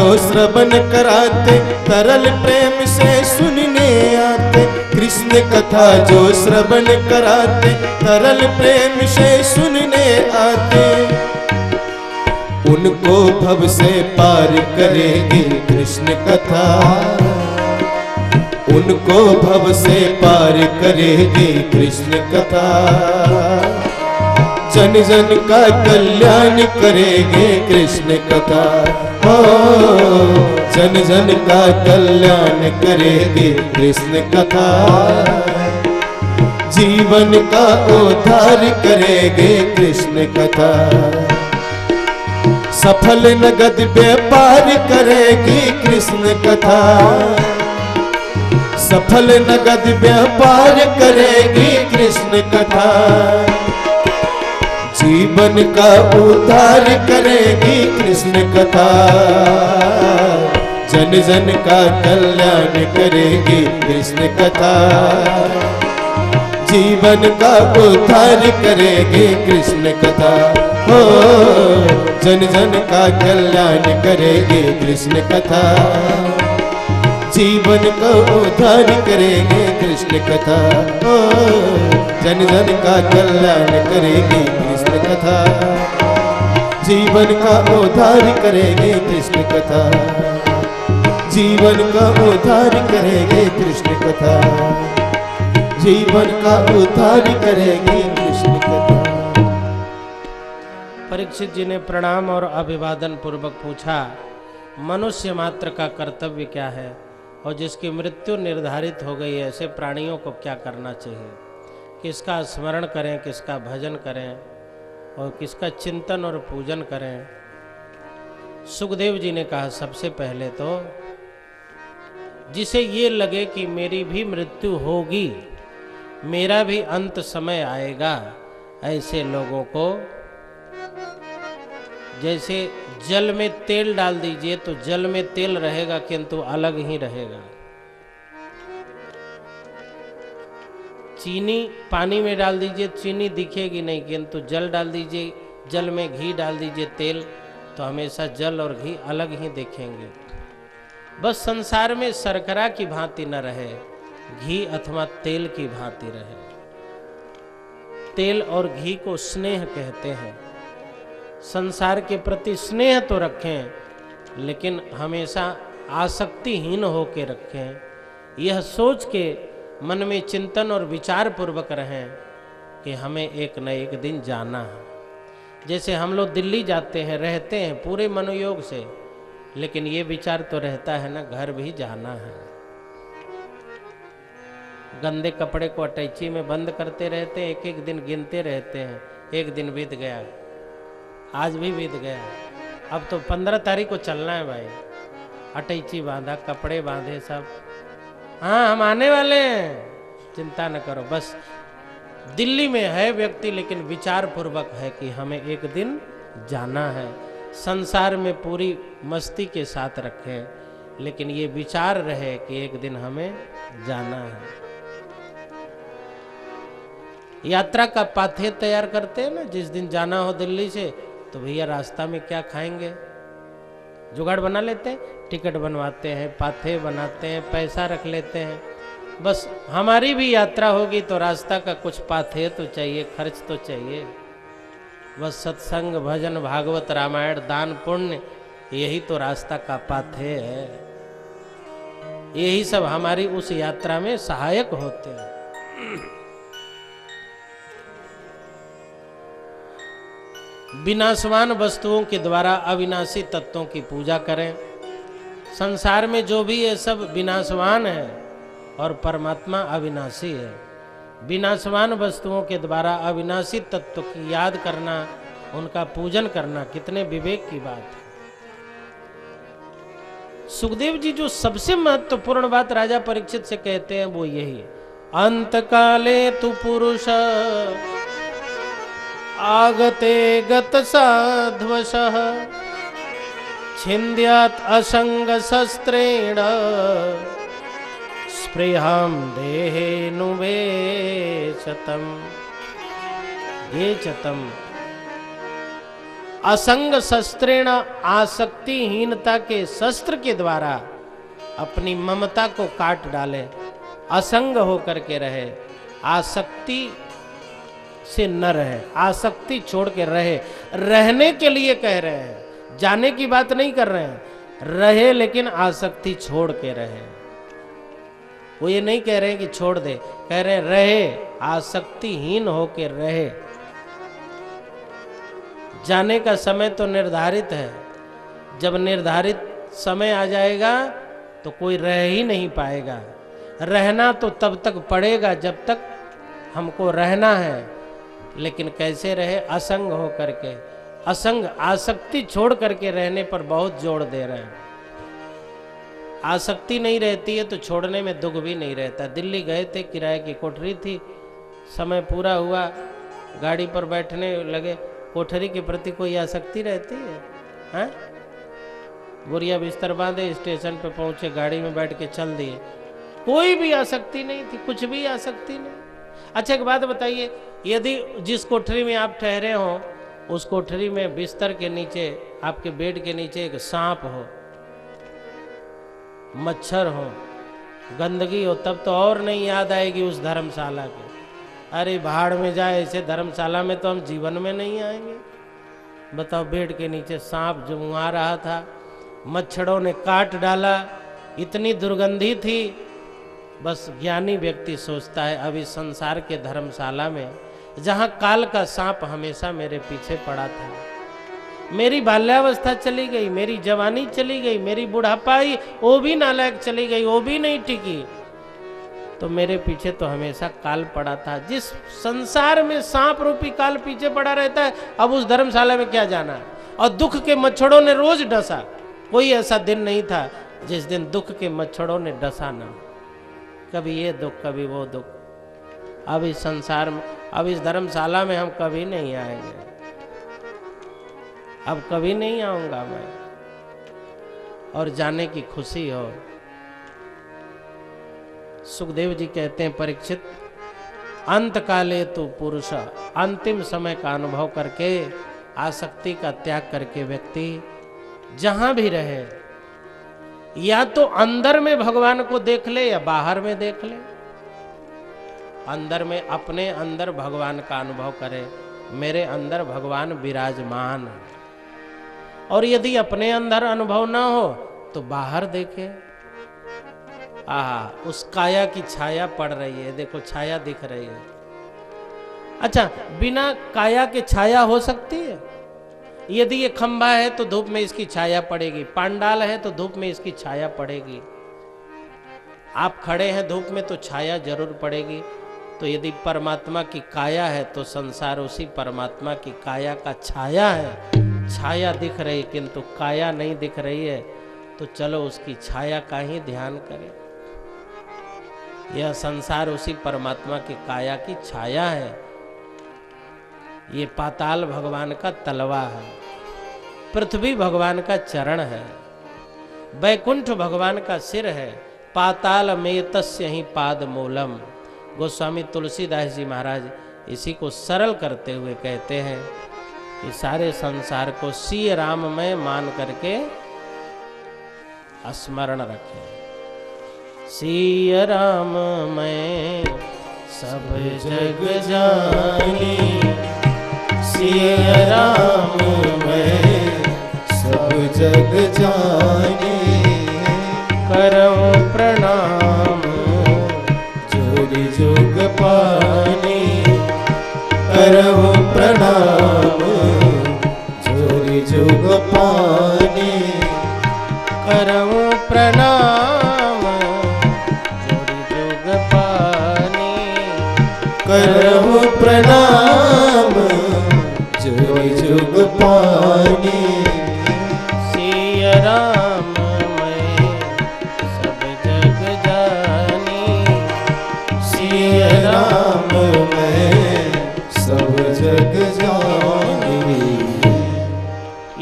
जो श्रवण कराते, तरल प्रेम से सुनने आते। कृष्ण कथा जो श्रवण कराते, तरल प्रेम से सुनने आते। उनको भव से पार करेगी कृष्ण कथा, उनको भव से पार करेगी कृष्ण कथा। जन जन का कल्याण करेगी कृष्ण कथा, हो जन जन का कल्याण करेगी कृष्ण कथा। जीवन का उद्धार करेगी कृष्ण कथा। सफल नगद व्यापार करेगी कृष्ण कथा, सफल नगद व्यापार करेगी कृष्ण कथा। जीवन का उद्धार करेगी कृष्ण कथा। जन जन का कल्याण करेगी कृष्ण कथा। जीवन का उद्धार करेगी कृष्ण कथा, हो जन जन का कल्याण करेगी कृष्ण कथा। जीवन को उद्धार करेंगे कृष्ण कथा, ओ जन जन का कल्याण करेगी कृष्ण कथा। जीवन का उद्धार करेंगे कृष्ण कथा, जीवन का उद्धार करेंगे कृष्ण कथा। जीवन का उद्धार करेंगे कृष्ण कथा। परीक्षित जी ने प्रणाम और अभिवादन पूर्वक पूछा, मनुष्य मात्र का कर्तव्य क्या है और जिसकी मृत्यु निर्धारित हो गई है, ऐसे प्राणियों को क्या करना चाहिए? किसका स्मरण करें, किसका भजन करें और किसका चिंतन और पूजन करें? सुखदेव जी ने कहा, सबसे पहले तो जिसे ये लगे कि मेरी भी मृत्यु होगी, मेरा भी अंत समय आएगा, ऐसे लोगों को जैसे जल में तेल डाल दीजिए तो जल में तेल रहेगा किंतु अलग ही रहेगा। चीनी पानी में डाल दीजिए, चीनी दिखेगी नहीं, किंतु जल डाल दीजिए, जल में घी डाल दीजिए तेल, तो हमेशा जल और घी अलग ही दिखेंगे। बस संसार में शर्करा की भांति न रहे, घी अथवा तेल की भांति रहे। तेल और घी को स्नेह कहते हैं। संसार के प्रति स्नेह तो रखें, लेकिन हमेशा आसक्तिहीन होकर रखें। यह सोच के मन में चिंतन और विचार पूर्वक रहें कि हमें एक न एक दिन जाना है। जैसे हम लोग दिल्ली जाते हैं, रहते हैं पूरे मनोयोग से, लेकिन ये विचार तो रहता है ना, घर भी जाना है। गंदे कपड़े को अटैची में बंद करते रहते हैं, एक एक दिन गिनते रहते हैं, एक दिन बीत गया, आज भी बीत गया, अब तो 15 तारीख को चलना है भाई। अटैची बांधा, कपड़े बांधे सब, हाँ हम आने वाले हैं, चिंता न करो। बस दिल्ली में है व्यक्ति, लेकिन विचार पूर्वक है कि हमें एक दिन जाना है। संसार में पूरी मस्ती के साथ रखें, लेकिन ये विचार रहे कि एक दिन हमें जाना है। यात्रा का पाथे तैयार करते हैं ना, जिस दिन जाना हो दिल्ली से, तो भैया रास्ता में क्या खाएंगे, जुगाड़ बना लेते हैं, टिकट बनवाते हैं, पाथे बनाते हैं, पैसा रख लेते हैं। बस हमारी भी यात्रा होगी तो रास्ता का कुछ पाथे तो चाहिए, खर्च तो चाहिए। बस सत्संग, भजन, भागवत, रामायण, दान, पुण्य, यही तो रास्ता का पाथे है। यही सब हमारी उस यात्रा में सहायक होते हैं। विनाशवान वस्तुओं के द्वारा अविनाशी तत्वों की पूजा करें। संसार में जो भी ये सब विनाशवान है और परमात्मा अविनाशी है। विनाशवान वस्तुओं के द्वारा अविनाशी तत्व की याद करना, उनका पूजन करना कितने विवेक की बात है। सुखदेव जी जो सबसे महत्वपूर्ण बात राजा परीक्षित से कहते हैं वो यही है, अंत काले तु पुरुष आगते गत साध्वशः छिन्द्यात् असंग शस्त्रेण स्पृहां देहेनुवेशतम्। ये चतम असंग शस्त्रेण आसक्तिहीनता के शस्त्र के द्वारा अपनी ममता को काट डाले, असंग होकर के रहे, आसक्ति से न रहे, आसक्ति छोड़ के रहे। रहने के लिए कह रहे हैं, जाने की बात नहीं कर रहे हैं, रहे लेकिन आसक्ति छोड़ के रहे। वो ये नहीं कह रहे हैं कि छोड़ दे, कह रहे हैं रहे, आसक्तिहीन होकर रहे। जाने का समय तो निर्धारित है, जब निर्धारित समय आ जाएगा तो कोई रह ही नहीं पाएगा। रहना तो तब तक पड़ेगा जब तक हमको रहना है, लेकिन कैसे रहे? असंग हो करके, असंग आसक्ति छोड़ करके रहने पर बहुत जोर दे रहे हैं। आसक्ति नहीं रहती है तो छोड़ने में दुख भी नहीं रहता। दिल्ली गए थे, किराए की कोठरी थी, समय पूरा हुआ, गाड़ी पर बैठने लगे, कोठरी के प्रति कोई आसक्ति रहती है? हैं? बोरिया बिस्तर बांधे, स्टेशन पे पहुंचे, गाड़ी में बैठ के चल दिए, कोई भी आसक्ति नहीं थी, कुछ भी आसक्ति नहीं। अच्छा एक बात बताइए, यदि जिस कोठरी में आप ठहरे हो उस कोठरी में बिस्तर के नीचे, आपके बेड के नीचे एक सांप हो, मच्छर हो, गंदगी हो, तब तो और नहीं याद आएगी उस धर्मशाला की। अरे भाड़ में जाए, ऐसे धर्मशाला में तो हम जीवन में नहीं आएंगे। बताओ, बेड के नीचे सांप जुमुआ रहा था, मच्छरों ने काट डाला, इतनी दुर्गंधी थी। बस ज्ञानी व्यक्ति सोचता है अब इस संसार के धर्मशाला में, जहाँ काल का सांप हमेशा मेरे पीछे पड़ा था, मेरी बाल्यावस्था चली गई, मेरी जवानी चली गई, मेरी बुढ़ापा आई वो भी नालायक चली गई, वो भी नहीं टिकी, तो मेरे पीछे तो हमेशा काल पड़ा था। जिस संसार में सांप रूपी काल पीछे पड़ा रहता है, अब उस धर्मशाला में क्या जाना? और दुख के मच्छरों ने रोज डसा, कोई ऐसा दिन नहीं था जिस दिन दुख के मच्छरों ने डसा ना। कभी ये दुख, कभी वो दुख। अब इस संसार में, अब इस धर्मशाला में हम कभी नहीं आएंगे, अब कभी नहीं आऊंगा मैं। और जाने की खुशी हो। सुखदेव जी कहते हैं, परीक्षित, अंत काले तू पुरुष, अंतिम समय का अनुभव करके, आसक्ति का त्याग करके व्यक्ति जहां भी रहे, या तो अंदर में भगवान को देख ले या बाहर में देख ले। अंदर में, अपने अंदर भगवान का अनुभव करे, मेरे अंदर भगवान विराजमान। और यदि अपने अंदर अनुभव ना हो तो बाहर देखे। उस काया की छाया पड़ रही है, देखो छाया दिख रही है। अच्छा, बिना काया के छाया हो सकती है? यदि ये खंभा है तो धूप में इसकी छाया पड़ेगी, पांडाल है तो धूप में इसकी छाया पड़ेगी, आप खड़े हैं धूप में तो छाया जरूर पड़ेगी। तो यदि परमात्मा की काया है तो संसार उसी परमात्मा की काया का छाया है। छाया दिख रही किंतु काया नहीं दिख रही है, तो चलो उसकी छाया का ही ध्यान करें। यह संसार उसी परमात्मा की काया की छाया है। ये पाताल भगवान का तलवा है, पृथ्वी भगवान का चरण है, वैकुंठ भगवान का सिर है, पाताल में तस्य ही पाद मूलम। गोस्वामी तुलसीदास जी महाराज इसी को सरल करते हुए कहते हैं कि सारे संसार को सिय राम में मान करके स्मरण रखें। सिय राम में सब जग जानी, सिय राम में सब जग जानी, करऊं प्रणाम जोरी जुग पानी, करऊं प्रणाम जोरी जुग पानी, करऊं प्रणाम जोरी जुग पानी, करऊं प्रणाम जोरी जुग पानी। सिय राम में सब जग जानी, सिय राम में सब जग जानी।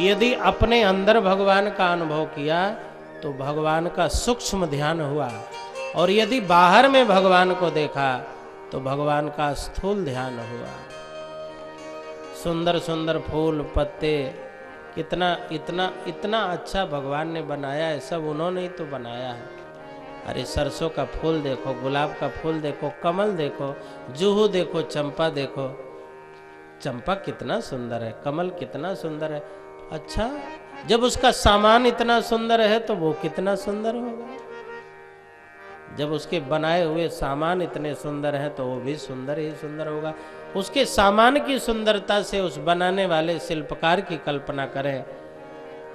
यदि अपने अंदर भगवान का अनुभव किया तो भगवान का सूक्ष्म ध्यान हुआ, और यदि बाहर में भगवान को देखा तो भगवान का स्थूल ध्यान हुआ। सुंदर सुंदर फूल पत्ते कितना इतना इतना अच्छा भगवान ने बनाया है, सब उन्होंने ही तो बनाया है। अरे सरसों का फूल देखो, गुलाब का फूल देखो, कमल देखो, जूहू देखो, चंपा देखो। चंपा कितना सुंदर है, कमल कितना सुंदर है। अच्छा, जब उसका सामान इतना सुंदर है तो वो कितना सुंदर होगा। जब उसके बनाए हुए सामान इतने सुंदर हैं तो वो भी सुंदर ही सुंदर होगा। उसके सामान की सुंदरता से उस बनाने वाले शिल्पकार की कल्पना करें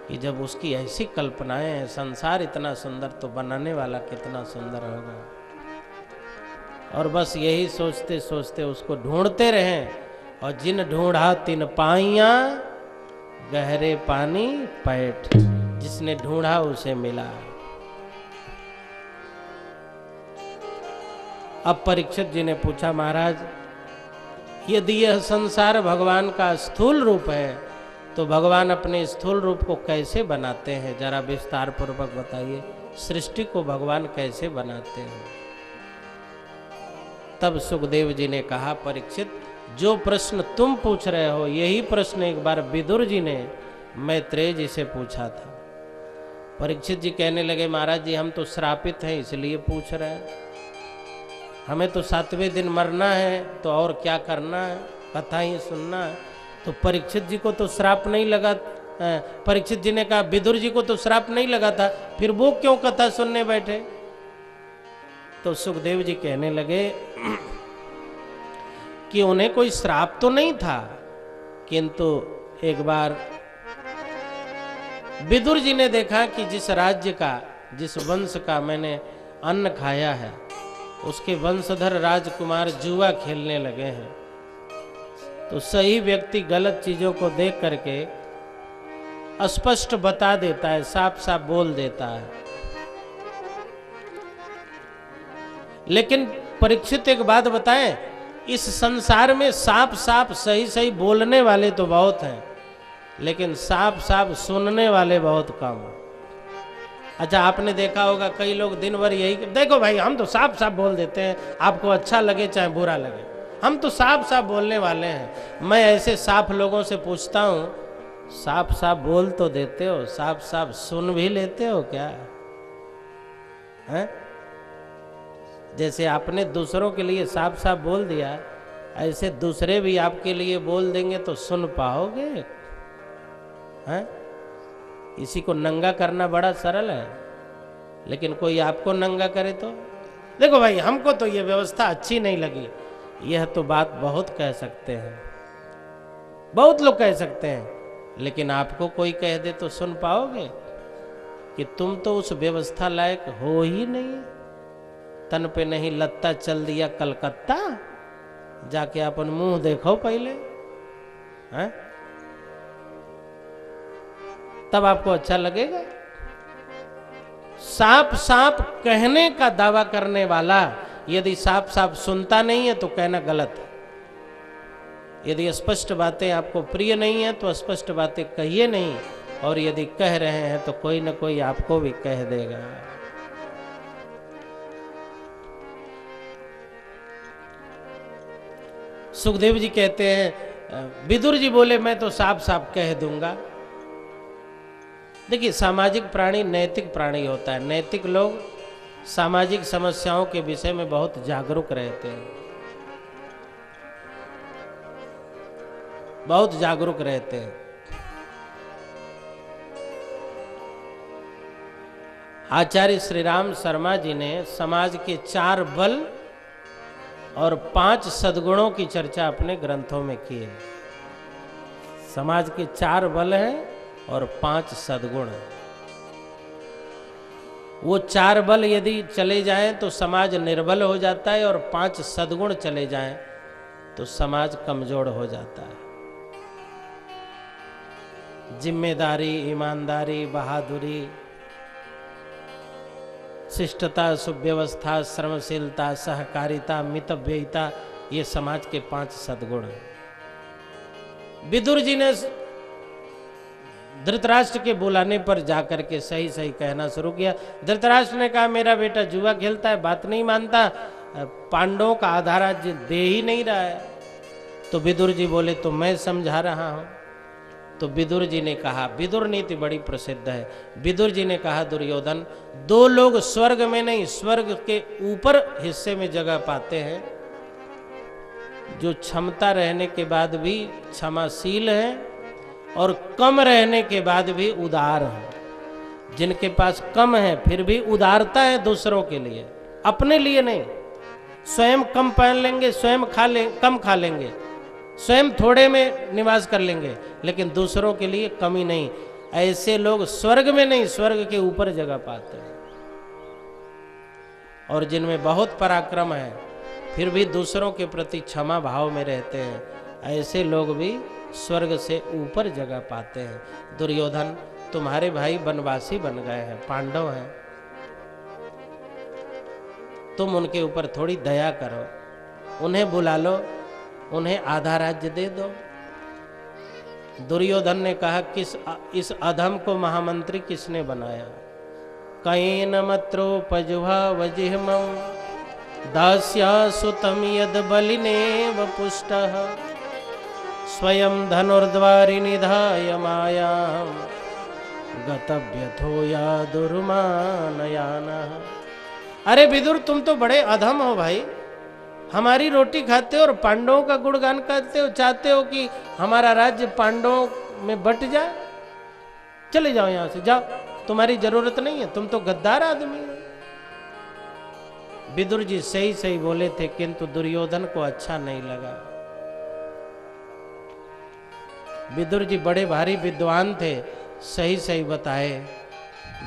कि जब उसकी ऐसी कल्पनाएं हैं, संसार इतना सुंदर, तो बनाने वाला कितना सुंदर होगा। और बस यही सोचते सोचते उसको ढूंढते रहें, और जिन ढूंढा तिन पाइया, गहरे पानी पैठ। जिसने ढूंढा उसे मिला। अब परीक्षित जी ने पूछा, महाराज यदि यह संसार भगवान का स्थूल रूप है तो भगवान अपने स्थूल रूप को कैसे बनाते हैं, जरा विस्तार पूर्वक बताइए। सृष्टि को भगवान कैसे बनाते हैं। तब सुखदेव जी ने कहा, परीक्षित जो प्रश्न तुम पूछ रहे हो यही प्रश्न एक बार विदुर जी ने मैत्रेय जी से पूछा था। परीक्षित जी कहने लगे, महाराज जी हम तो श्रापित हैं इसलिए पूछ रहे हैं। हमें तो 7वें दिन मरना है, तो और क्या करना है, कथा ही सुनना है। तो परीक्षित जी को तो श्राप नहीं लगा। परीक्षित जी ने कहा, विदुर जी को तो श्राप नहीं लगा था, फिर वो क्यों कथा सुनने बैठे। तो सुखदेव जी कहने लगे कि उन्हें कोई श्राप तो नहीं था, किंतु एक बार विदुर जी ने देखा कि जिस राज्य का, जिस वंश का मैंने अन्न खाया है, उसके वंशधर राजकुमार जुआ खेलने लगे हैं। तो सही व्यक्ति गलत चीजों को देख करके स्पष्ट बता देता है, साफ साफ बोल देता है। लेकिन परीक्षित एक बात बताएं, इस संसार में साफ साफ सही सही बोलने वाले तो बहुत हैं, लेकिन साफ साफ सुनने वाले बहुत कम हैं। अच्छा, आपने देखा होगा कई लोग दिन भर यही, देखो भाई हम तो साफ साफ बोल देते हैं, आपको अच्छा लगे चाहे बुरा लगे, हम तो साफ साफ बोलने वाले हैं। मैं ऐसे साफ लोगों से पूछता हूँ, साफ साफ बोल तो देते हो, साफ साफ सुन भी लेते हो क्या है? जैसे आपने दूसरों के लिए साफ साफ बोल दिया, ऐसे दूसरे भी आपके लिए बोल देंगे तो सुन पाओगे हैं? इसी को नंगा करना बड़ा सरल है, लेकिन कोई आपको नंगा करे तो, देखो भाई हमको तो ये व्यवस्था अच्छी नहीं लगी, यह तो बात बहुत कह सकते हैं, बहुत लोग कह सकते हैं, लेकिन आपको कोई कह दे तो सुन पाओगे कि तुम तो उस व्यवस्था लायक हो ही नहीं। तन पे नहीं लत्ता चल दिया कलकत्ता, जाके अपन मुंह देखो पहले हैं, तब आपको अच्छा लगेगा। साफ साफ कहने का दावा करने वाला यदि साफ साफ सुनता नहीं है तो कहना गलत है। यदि स्पष्ट बातें आपको प्रिय नहीं है तो स्पष्ट बातें कहिए नहीं, और यदि कह रहे हैं तो कोई ना कोई आपको भी कह देगा। सुखदेव जी कहते हैं, विदुर जी बोले मैं तो साफ साफ कह दूंगा। देखिए, सामाजिक प्राणी नैतिक प्राणी होता है। नैतिक लोग सामाजिक समस्याओं के विषय में बहुत जागरूक रहते हैं, बहुत जागरूक रहते हैं। आचार्य श्री राम शर्मा जी ने समाज के 4 बल और 5 सद्गुणों की चर्चा अपने ग्रंथों में की है। समाज के 4 बल हैं और 5 सद्गुण हैं। वो 4 बल यदि चले जाएं तो समाज निर्बल हो जाता है, और 5 सद्गुण चले जाएं तो समाज कमजोर हो जाता है। जिम्मेदारी, ईमानदारी, बहादुरी, शिष्टता, सुव्यवस्था, श्रमशीलता, सहकारिता, मितव्ययिता, ये समाज के 5 सद्गुण हैं। विदुर जी ने धृतराष्ट्र के बुलाने पर जाकर के सही सही कहना शुरू किया। धृतराष्ट्र ने कहा, मेरा बेटा जुआ खेलता है, बात नहीं मानता, पांडवों का आधा राज्य दे ही नहीं रहा है। तो विदुर जी बोले, तो मैं समझा रहा हूं। तो विदुर जी ने कहा, विदुर नीति बड़ी प्रसिद्ध है, विदुर जी ने कहा दुर्योधन, दो लोग स्वर्ग में नहीं स्वर्ग के ऊपर हिस्से में जगह पाते हैं, जो क्षमता रहने के बाद भी क्षमाशील है और कम रहने के बाद भी उदार है। जिनके पास कम है फिर भी उदारता है दूसरों के लिए, अपने लिए नहीं। स्वयं कम पहन लेंगे, स्वयं कम खा लेंगे, स्वयं थोड़े में निवास कर लेंगे, लेकिन दूसरों के लिए कमी नहीं। ऐसे लोग स्वर्ग में नहीं स्वर्ग के ऊपर जगह पाते हैं। और जिनमें बहुत पराक्रम है फिर भी दूसरों के प्रति क्षमा भाव में रहते हैं, ऐसे लोग भी स्वर्ग से ऊपर जगह पाते हैं। दुर्योधन, तुम्हारे भाई वनवासी बन गए हैं, पांडव हैं, तुम उनके ऊपर थोड़ी दया करो, उन्हें बुला लो, उन्हें आधा राज्य दे दो। दुर्योधन ने कहा, इस अधम को महामंत्री किसने बनाया? कयेन मत्रोपजुहा वजिह्मं दास्या सुतम यद बलिनेव पुष्टः स्वयं धनुर्द्वारि निधाय मायां गतव्यथो या दुर्मानयानः। अरे विदुर, तुम तो बड़े अधम हो भाई, हमारी रोटी खाते हो और पांडवों का गुणगान करते हो, चाहते हो कि हमारा राज्य पांडवों में बट जाए। चले जाओ यहां से, जाओ, तुम्हारी जरूरत नहीं है, तुम तो गद्दार आदमी हो। विदुर जी सही सही बोले थे, किंतु दुर्योधन को अच्छा नहीं लगा। विदुर जी बड़े भारी विद्वान थे, सही सही बताए,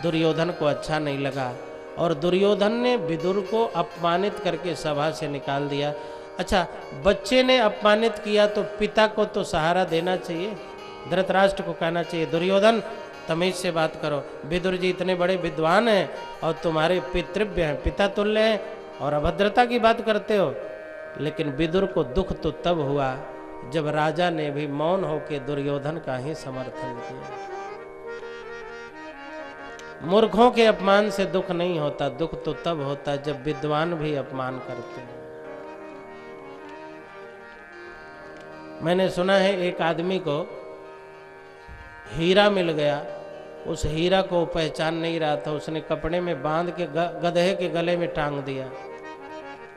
दुर्योधन को अच्छा नहीं लगा और दुर्योधन ने विदुर को अपमानित करके सभा से निकाल दिया। अच्छा, बच्चे ने अपमानित किया तो पिता को तो सहारा देना चाहिए, धृतराष्ट्र को कहना चाहिए, दुर्योधन तमीज से बात करो, विदुर जी इतने बड़े विद्वान हैं और तुम्हारे पितृव्य हैं, पिता तुल्य हैं, और अभद्रता की बात करते हो। लेकिन विदुर को दुख तो तब हुआ जब राजा ने भी मौन होकर दुर्योधन का ही समर्थन किया। मूर्खों के अपमान से दुख नहीं होता, दुख तो तब होता जब विद्वान भी अपमान करते हैं। मैंने सुना है एक आदमी को हीरा मिल गया, उस हीरा को पहचान नहीं रहा था, उसने कपड़े में बांध के गधे के गले में टांग दिया,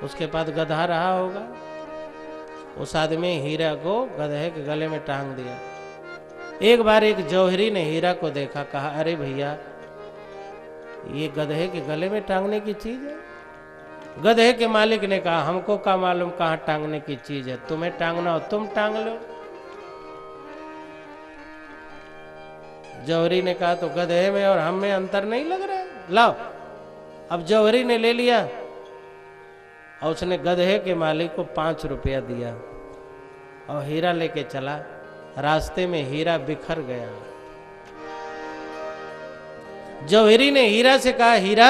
उसके पास गधा रहा होगा, उस आदमी हीरा को गधे के गले में टांग दिया। एक बार एक जौहरी ने हीरा को देखा, कहा, अरे भैया, ये गधे के गले में टांगने की चीज है? गधे के मालिक ने कहा, हमको क्या मालूम कहाँ टांगने की चीज है, तुम्हें टांगना हो तुम टांग लो। जौहरी ने कहा, तो गधे में और हम में अंतर नहीं लग रहा है, लाओ। अब जौहरी ने ले लिया और उसने गधे के मालिक को 5 रुपया दिया और हीरा लेके चला। रास्ते में हीरा बिखर गया। जौहरी ने हीरा से कहा, हीरा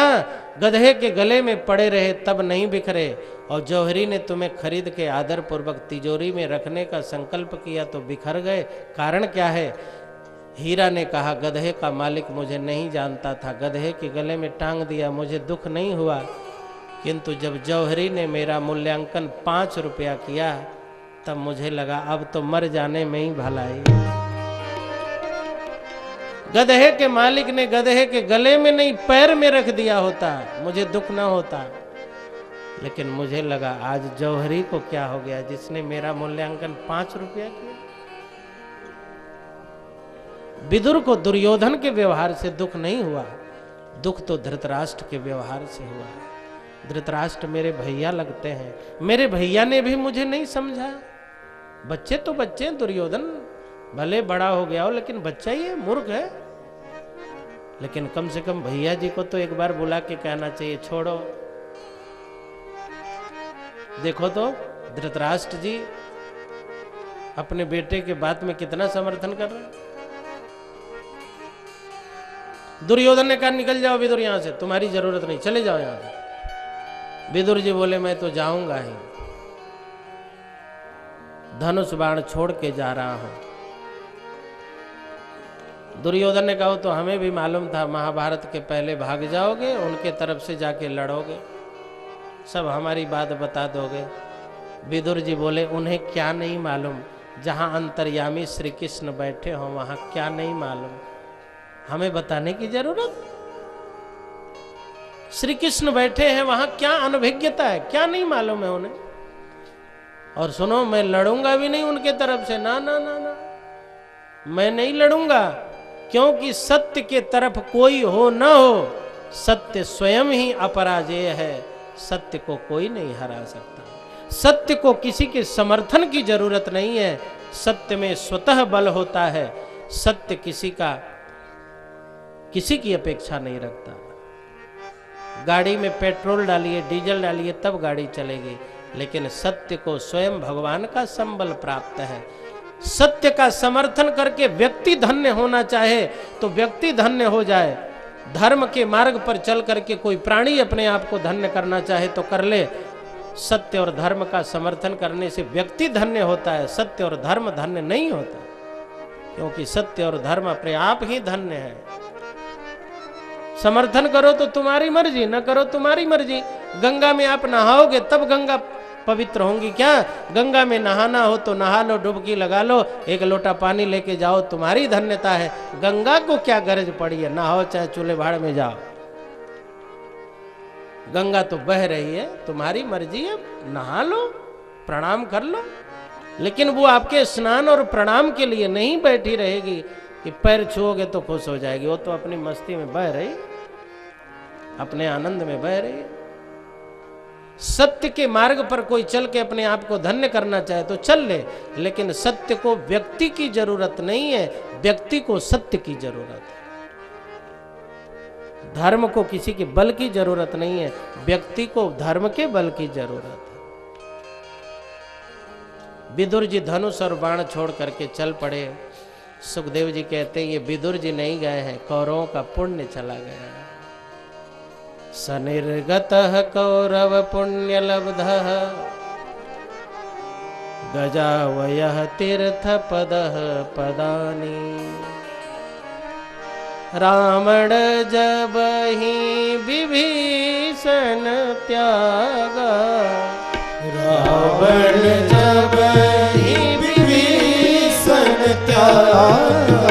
गधे के गले में पड़े रहे तब नहीं बिखरे, और जौहरी ने तुम्हें खरीद के आदर पूर्वक तिजोरी में रखने का संकल्प किया तो बिखर गए, कारण क्या है? हीरा ने कहा, गधे का मालिक मुझे नहीं जानता था, गधे के गले में टांग दिया, मुझे दुख नहीं हुआ, किंतु जब जौहरी ने मेरा मूल्यांकन 5 रुपया किया तब मुझे लगा अब तो मर जाने में ही भलाई। गधे के मालिक ने गधे के गले में नहीं पैर में रख दिया होता, मुझे दुख न होता, लेकिन मुझे लगा आज जौहरी को क्या हो गया जिसने मेरा मूल्यांकन 5 रुपया किया। विदुर को दुर्योधन के व्यवहार से दुख नहीं हुआ, दुख तो धृतराष्ट्र के व्यवहार से हुआ। धृतराष्ट्र मेरे भैया लगते हैं, मेरे भैया ने भी मुझे नहीं समझा। बच्चे तो बच्चे, दुर्योधन भले बड़ा हो गया हो लेकिन बच्चा ही है, मूर्ख है, लेकिन कम से कम भैया जी को तो एक बार बुला के कहना चाहिए, छोड़ो। देखो तो धृतराष्ट्र जी अपने बेटे के बात में कितना समर्थन कर रहे हैं। दुर्योधन ने कहा, निकल जाओ विदुर यहां से, तुम्हारी जरूरत नहीं, चले जाओ यहां से। विदुर जी बोले, मैं तो जाऊंगा ही, धनुष बाण छोड़ के जा रहा हूं। दुर्योधन ने कहा, तो हमें भी मालूम था महाभारत के पहले भाग जाओगे, उनके तरफ से जाके लड़ोगे, सब हमारी बात बता दोगे। विदुर जी बोले, उन्हें क्या नहीं मालूम जहां अंतर्यामी श्री कृष्ण बैठे हो वहां क्या नहीं मालूम, हमें बताने की जरूरत। श्री कृष्ण बैठे हैं वहां क्या अनभिज्ञता है, क्या नहीं मालूम है उन्हें। और सुनो, मैं लड़ूंगा भी नहीं उनके तरफ से, ना ना ना ना, मैं नहीं लड़ूंगा, क्योंकि सत्य के तरफ कोई हो न हो, सत्य स्वयं ही अपराजेय है, सत्य को कोई नहीं हरा सकता। सत्य को किसी के समर्थन की जरूरत नहीं है, सत्य में स्वतः बल होता है। सत्य किसी की अपेक्षा नहीं रखता। गाड़ी में पेट्रोल डालिए, डीजल डालिए, तब गाड़ी चलेगी, लेकिन सत्य को स्वयं भगवान का संबल प्राप्त है। सत्य का समर्थन करके व्यक्ति धन्य होना चाहे तो व्यक्ति धन्य हो जाए। धर्म के मार्ग पर चल करके कोई प्राणी अपने आप को धन्य करना चाहे तो कर ले। सत्य और धर्म का समर्थन करने से व्यक्ति धन्य होता है, सत्य और धर्म धन्य नहीं होता, क्योंकि सत्य और धर्म अपने आप ही धन्य है। समर्थन करो तो तुम्हारी मर्जी, न करो तुम्हारी मर्जी। गंगा में आप नहाओगे तब गंगा पवित्र होंगी क्या? गंगा में नहाना हो तो नहा लो, डुबकी लगा लो, एक लोटा पानी लेके जाओ, तुम्हारी धन्यता है। गंगा को क्या गरज पड़ी है? नहाओ चाहे चूल्हे भाड़ में जाओ, गंगा तो बह रही है, तुम्हारी मर्जी है, नहा लो, प्रणाम कर लो। लेकिन वो आपके स्नान और प्रणाम के लिए नहीं बैठी रहेगी कि पैर छुओगे तो खुश हो जाएगी। वो तो अपनी मस्ती में बह रही, अपने आनंद में बह रही। सत्य के मार्ग पर कोई चल के अपने आप को धन्य करना चाहे तो चल ले, लेकिन सत्य को व्यक्ति की जरूरत नहीं है, व्यक्ति को सत्य की जरूरत है। धर्म को किसी के बल की जरूरत नहीं है, व्यक्ति को धर्म के बल की जरूरत है। विदुर जी धनुष और बाण छोड़ करके चल पड़े। सुखदेव जी कहते हैं ये विदुर जी नहीं गए हैं, कौरवों का पुण्य चला गया है। सनिर्गतः कौरव पुण्य लब्धः गजावयः तीर्थ पदः पदानि। रावण जब ही विभीषण त्यागा, रावण जब ही विभीषण त्यागा,